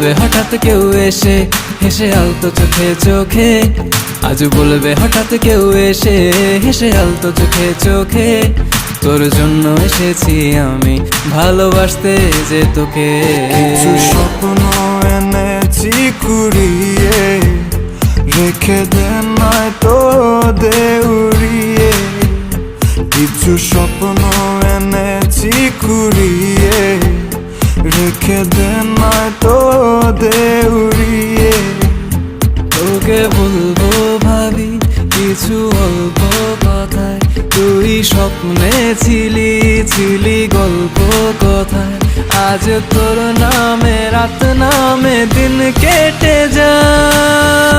বলবে হঠাৎ কেউ এসে হেসে আলতো চোখে চোখে, আজ বলবে হঠাৎ কেউ এসে হেসে আলতো চোখে চোখে, তোর জন্য এসেছি আমি ভালোবাসতে যে তোকে। কিছু স্বপ্ন এনেছি কুড়িয়ে, রেখে দে নয়তো দে উড়িয়ে। কিছু স্বপ্ন এনেছি কুড়িয়ে, রেখে দে নয়তো দে উড়িয়ে। তোকে বলবো ভাবি কিছু অল্প কথায়, তুই স্বপ্নে ছিলি ছিলি গল্প কথায়, আজ তোর নামে রাত নামে দিন কেটে যায়।